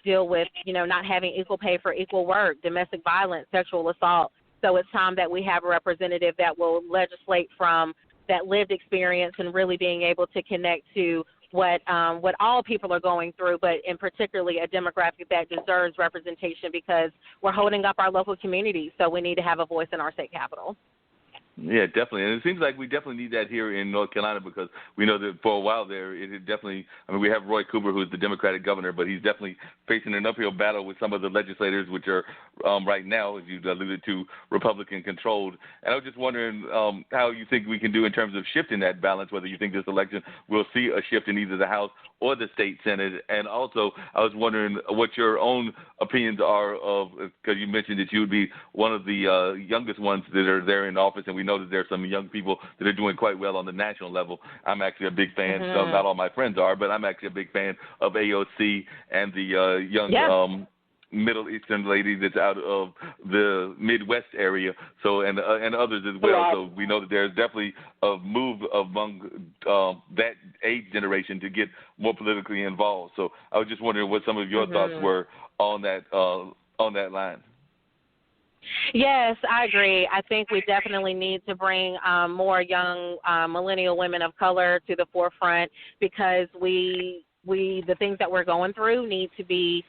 deal with, not having equal pay for equal work, domestic violence, sexual assault. So it's time that we have a representative that will legislate from that lived experience and really being able to connect to what all people are going through, but in particularly a demographic that deserves representation because we're holding up our local communities, so we need to have a voice in our state capitol. Yeah, definitely. And it seems like we definitely need that here in North Carolina because we know that for a while there, we have Roy Cooper, who's the Democratic governor, but he's definitely facing an uphill battle with some of the legislators, which are right now, as you alluded to, Republican-controlled. And I was just wondering how you think we can do in terms of shifting that balance, whether you think this election will see a shift in either the House or the state Senate. And also, I was wondering what your own opinions are of, because you mentioned that you would be one of the youngest ones that are there in office, and we know that there's some young people that are doing quite well on the national level. I'm actually a big fan, so not all my friends are, but I'm actually a big fan of AOC and the young Middle Eastern lady that's out of the Midwest area, so and others as well. So we know that there's definitely a move among that age generation to get more politically involved. So I was just wondering what some of your thoughts were on that line. Yes, I agree. I think we definitely need to bring more young millennial women of color to the forefront because the things that we're going through need to be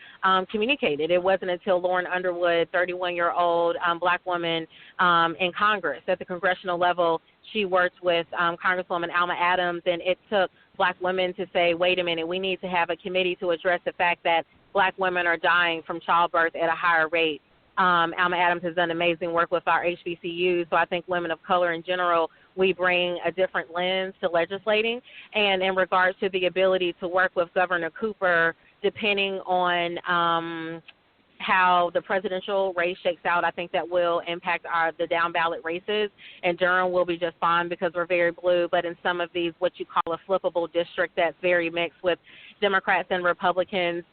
communicated. It wasn't until Lauren Underwood, 31-year-old black woman in Congress, at the congressional level, she worked with Congresswoman Alma Adams, and it took black women to say, wait a minute, we need to have a committee to address the fact that black women are dying from childbirth at a higher rate. Alma Adams has done amazing work with our HBCUs, so I think women of color in general, we bring a different lens to legislating. And in regards to the ability to work with Governor Cooper, depending on how the presidential race shakes out, I think that will impact the down ballot races. And Durham will be just fine because we're very blue, but in some of these, what you call a flippable district that's very mixed with Democrats and Republicans,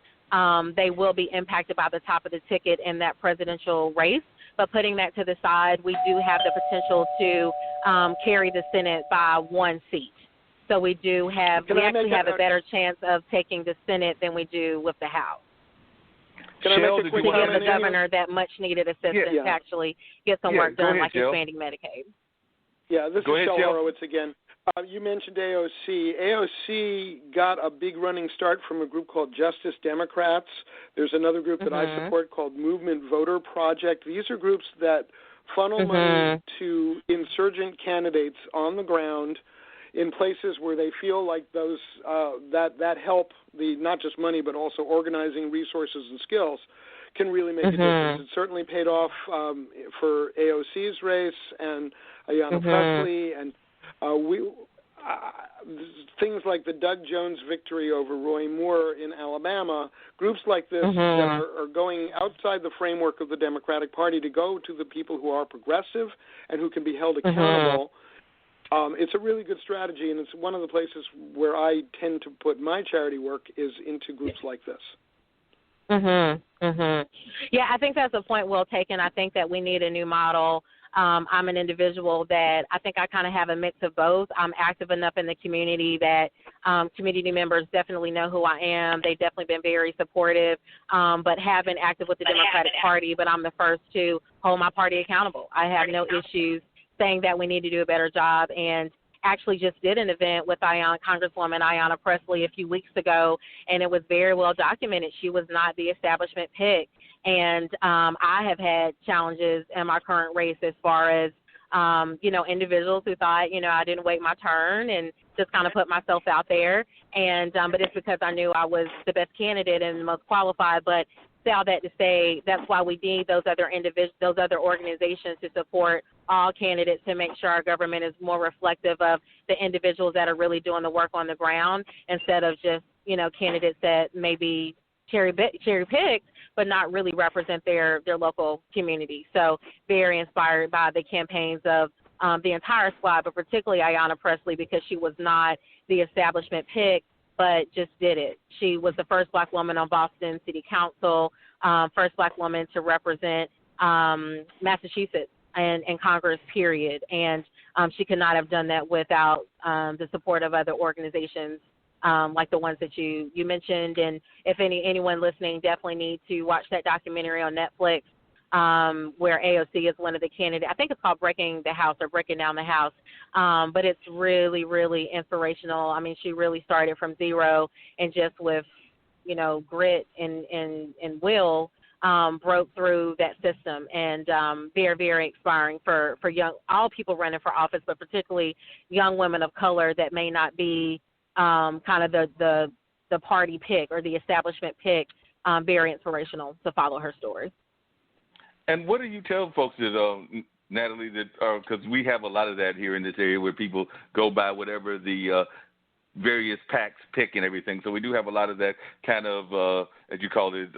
they will be impacted by the top of the ticket in that presidential race. But putting that to the side, we do have the potential to carry the Senate by one seat. So we actually have a better chance of taking the Senate than we do with the House. Can I make a quick comment? To give the governor that much-needed assistance to actually get some work done, like expanding Medicaid. Yeah, this is Shel Horowitz again. You mentioned AOC. AOC got a big running start from a group called Justice Democrats. There's another group that I support called Movement Voter Project. These are groups that funnel money to insurgent candidates on the ground in places where they feel like those that help, the not just money but also organizing resources and skills, can really make a difference. It certainly paid off for AOC's race and Ayanna Pressley, and things like the Doug Jones victory over Roy Moore in Alabama, groups like this that are going outside the framework of the Democratic Party to go to the people who are progressive and who can be held accountable. It's a really good strategy, and it's one of the places where I tend to put my charity work is into groups like this. Yeah, I think that's a point well taken. I think that we need a new model. I'm an individual that I think I kind of have a mix of both. I'm active enough in the community that community members definitely know who I am. They've definitely been very supportive, but have been active with the Democratic Party, but I'm the first to hold my party accountable. I have no issues saying that we need to do a better job, and actually just did an event with Congresswoman Ayanna Pressley a few weeks ago, and it was very well documented. She was not the establishment pick. And I have had challenges in my current race as far as, individuals who thought, I didn't wait my turn and just kind of put myself out there. And but it's because I knew I was the best candidate and the most qualified. But all that to say, that's why we need those other organizations to support all candidates to make sure our government is more reflective of the individuals that are really doing the work on the ground instead of just, candidates that may be cherry-picked but not really represent their local community. So very inspired by the campaigns of the entire squad, but particularly Ayanna Pressley because she was not the establishment pick, but just did it. She was the first black woman on Boston City Council, first black woman to represent Massachusetts in Congress, period. And she could not have done that without the support of other organizations like the ones that you mentioned. And if anyone listening definitely need to watch that documentary on Netflix, where AOC is one of the candidates. I think it's called Breaking the House or Breaking Down the House. But it's really, really inspirational. I mean, she really started from zero and just with, grit and will, broke through that system, and very, very inspiring for all people running for office, but particularly young women of color that may not be kind of the party pick or the establishment pick. Very inspirational to follow her story. And what do you tell folks that, Natalie, that because we have a lot of that here in this area where people go by whatever the various PACs pick and everything. So we do have a lot of that kind of, as you call it,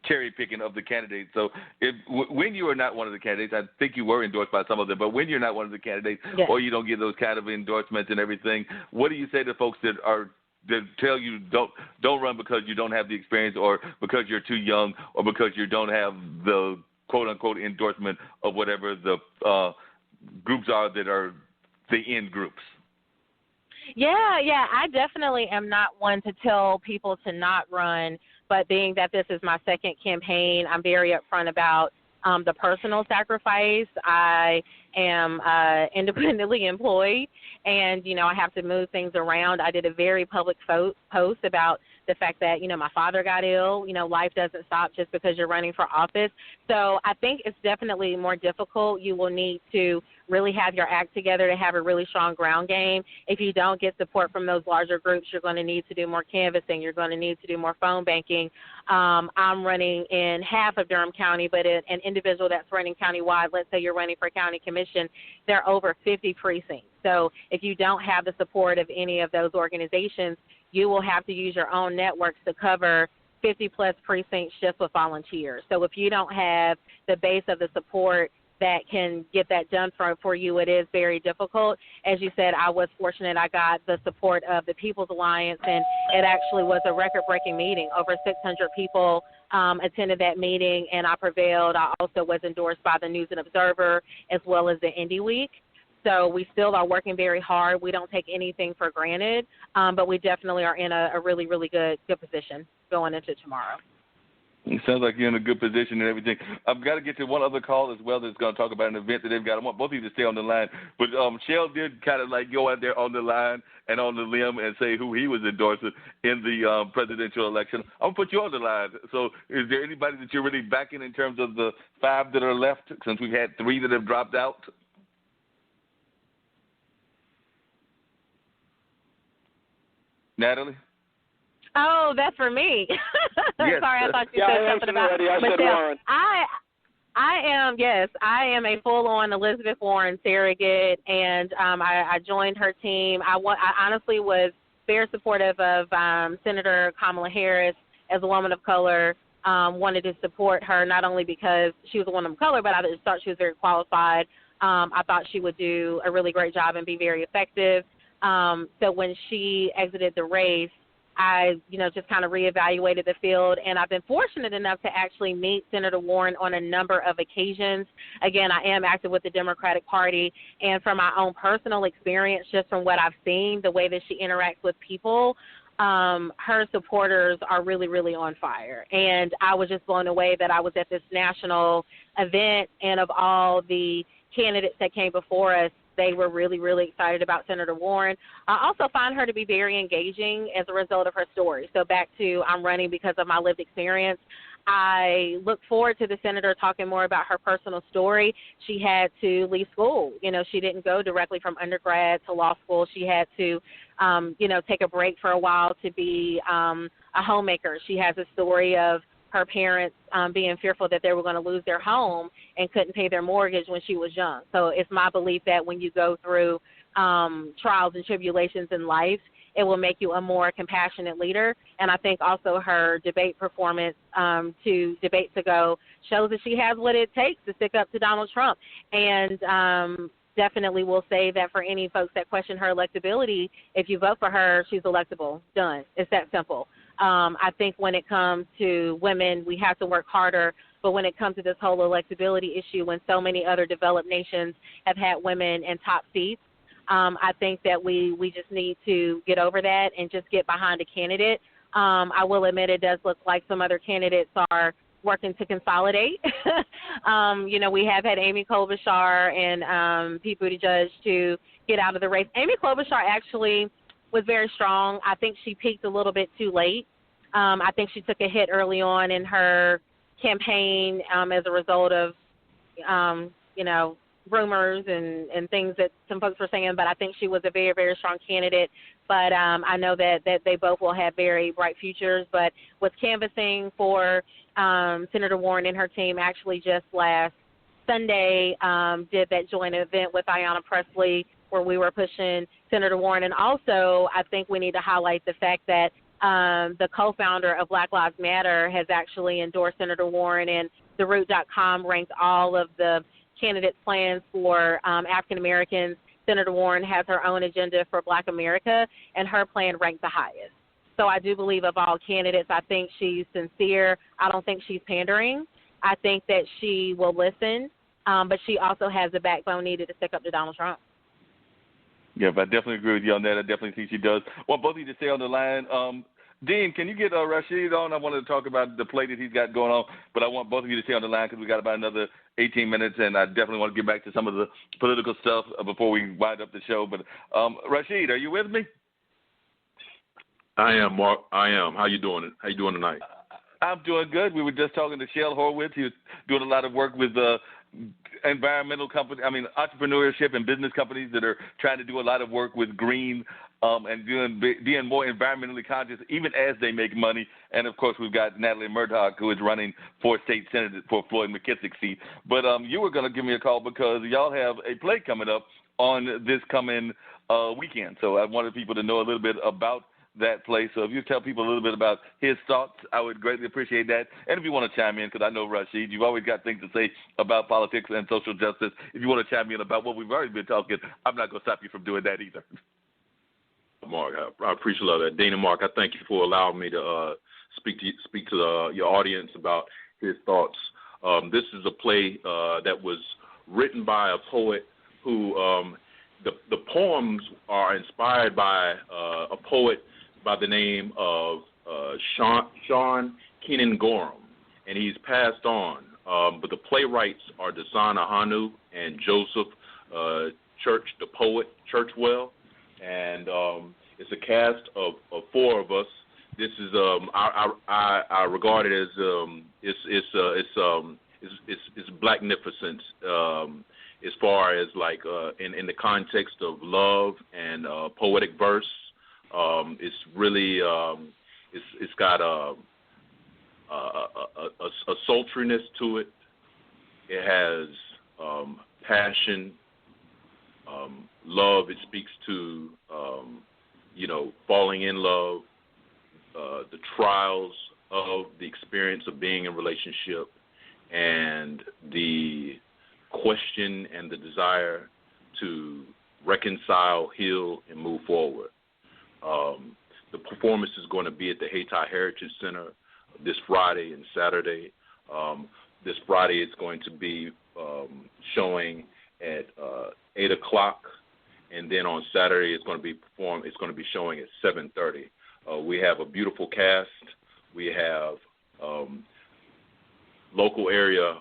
cherry picking of the candidates. So when you are not one of the candidates, I think you were endorsed by some of them, but when you're not one of the candidates, yes, or you don't get those kind of endorsements and everything, what do you say to folks that tell you don't run because you don't have the experience or because you're too young or because you don't have the quote unquote endorsement of whatever the groups are that are the end groups? Yeah, I definitely am not one to tell people to not run, but being that this is my second campaign, I'm very upfront about the personal sacrifice. I am independently employed, and, I have to move things around. I did a very public post about the fact that, my father got ill. Life doesn't stop just because you're running for office. So I think it's definitely more difficult. You will need to really have your act together to have a really strong ground game. If you don't get support from those larger groups, you're going to need to do more canvassing. You're going to need to do more phone banking. I'm running in half of Durham County, but an individual that's running countywide, let's say you're running for county commission, there are over 50 precincts. So if you don't have the support of any of those organizations, you will have to use your own networks to cover 50-plus precincts just with volunteers. So if you don't have the base of the support that can get that done for you, it is very difficult. As you said, I was fortunate. I got the support of the People's Alliance, and it actually was a record-breaking meeting. Over 600 people attended that meeting, and I prevailed. I also was endorsed by the News and Observer as well as the Indie Week. So we still are working very hard. We don't take anything for granted, but we definitely are in a really, really good position going into tomorrow. It sounds like you're in a good position and everything. I've got to get to one other call as well that's going to talk about an event that they've got. I want both of you to stay on the line. But Shell did kind of like go out there on the line and on the limb and say who he was endorsing in the presidential election. I'm going to put you on the line. So is there anybody that you're really backing in terms of the 5 that are left, since we've had 3 that have dropped out? Natalie? Oh, that's for me. Yes. Sorry, I thought you said something about Michelle. I am a full-on Elizabeth Warren surrogate, and I joined her team. I honestly was very supportive of Senator Kamala Harris as a woman of color. Wanted to support her not only because she was a woman of color, but I just thought she was very qualified. I thought she would do a really great job and be very effective. So when she exited the race, I, just kind of reevaluated the field, and I've been fortunate enough to actually meet Senator Warren on a number of occasions. Again, I am active with the Democratic Party, and from my own personal experience, just from what I've seen, the way that she interacts with people, her supporters are really, really on fire. And I was just blown away that I was at this national event, and of all the candidates that came before us, they were really, really excited about Senator Warren. I also find her to be very engaging as a result of her story. So back to I'm running because of my lived experience. I look forward to the senator talking more about her personal story. She had to leave school. She didn't go directly from undergrad to law school. She had to, take a break for a while to be a homemaker. She has a story of her parents being fearful that they were going to lose their home and couldn't pay their mortgage when she was young. So it's my belief that when you go through trials and tribulations in life, it will make you a more compassionate leader. And I think also her debate performance 2 debates ago shows that she has what it takes to stick up to Donald Trump. And definitely will say that for any folks that question her electability, if you vote for her, she's electable. Done. It's that simple. I think when it comes to women, we have to work harder. But when it comes to this whole electability issue, when so many other developed nations have had women in top seats, I think that we just need to get over that and just get behind a candidate. I will admit it does look like some other candidates are working to consolidate. We have had Amy Klobuchar and Pete Buttigieg to get out of the race. Amy Klobuchar actually was very strong. I think she peaked a little bit too late. I think she took a hit early on in her campaign as a result of, rumors and things that some folks were saying, but I think she was a very, very strong candidate. But I know that they both will have very bright futures. But was canvassing for Senator Warren and her team actually just last Sunday, did that joint event with Ayanna Pressley where we were pushing Senator Warren. And also I think we need to highlight the fact that the co-founder of Black Lives Matter has actually endorsed Senator Warren, and TheRoot.com ranked all of the candidates' plans for African Americans. Senator Warren has her own agenda for Black America, and her plan ranked the highest. So I do believe of all candidates, I think she's sincere. I don't think she's pandering. I think that she will listen, but she also has the backbone needed to stick up to Donald Trump. Yeah, but I definitely agree with you on that. I definitely think she does. I want both of you to stay on the line. Dean, can you get Rashid on? I wanted to talk about the play that he's got going on, but I want both of you to stay on the line because we got about another 18 minutes, and I definitely want to get back to some of the political stuff before we wind up the show. But Rashid, are you with me? I am, Mark. I am. How you doing? How you doing tonight? I'm doing good. We were just talking to Shell Horowitz. He was doing a lot of work with environmental companies, entrepreneurship and business companies that are trying to do a lot of work with green and being more environmentally conscious, even as they make money. And, of course, we've got Natalie Murdock, who is running for state senate for Floyd McKissick's seat. But you were going to give me a call because y'all have a play coming up on this coming weekend. So I wanted people to know a little bit about that play. So if you tell people a little bit about his thoughts, I would greatly appreciate that. And if you want to chime in, because I know, Rashid, you've always got things to say about politics and social justice. If you want to chime in about what we've already been talking, I'm not going to stop you from doing that either. Mark, I appreciate that. Dean and Marc, I thank you for allowing me to speak to your audience about his thoughts. This is a play that was written by a poet who the poems are inspired by a poet by the name of Sean Keenan Gorham, and he's passed on. But the playwrights are Dasana Hanu and Joseph Church, the poet Churchwell, and it's a cast of four of us. This is I regard it as it's blacknificence as far as like in the context of love and poetic verse. It's really it's got a sultriness to it. It has passion, love. It speaks to falling in love, the trials of the experience of being in a relationship, and the question and the desire to reconcile, heal, and move forward. The performance is going to be at the Haiti Heritage Center this Friday and Saturday. This Friday it's going to be showing at 8 o'clock, and then on Saturday it's going to be showing at 7:30. We have a beautiful cast. We have local area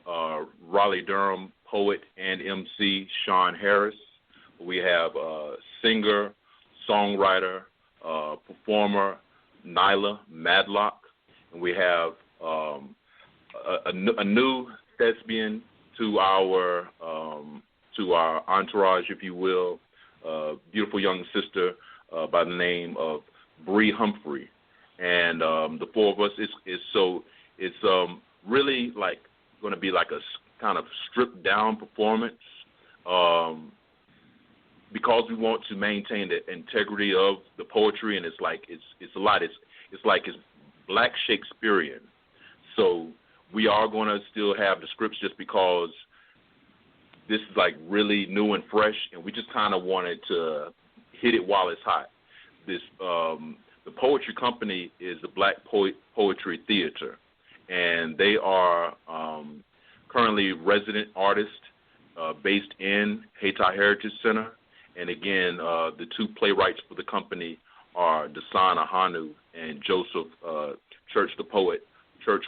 Raleigh-Durham poet and MC Sean Harris. We have singer, songwriter, performer Nyla Madlock, and we have a new thespian to our entourage, if you will, beautiful young sister by the name of Bree Humphrey, and the four of us. It's really like going to be like a kind of stripped down performance. Because we want to maintain the integrity of the poetry, and it's a lot. It's like it's Black Shakespearean. So we are going to still have the scripts just because this is like really new and fresh, and we just kind of wanted to hit it while it's hot. This the poetry company is the Black Poetry Theater, and they are currently resident artists based in Haiti Heritage Center. And again, the two playwrights for the company are Dasan Ahanu and Joseph Church the Poet. Church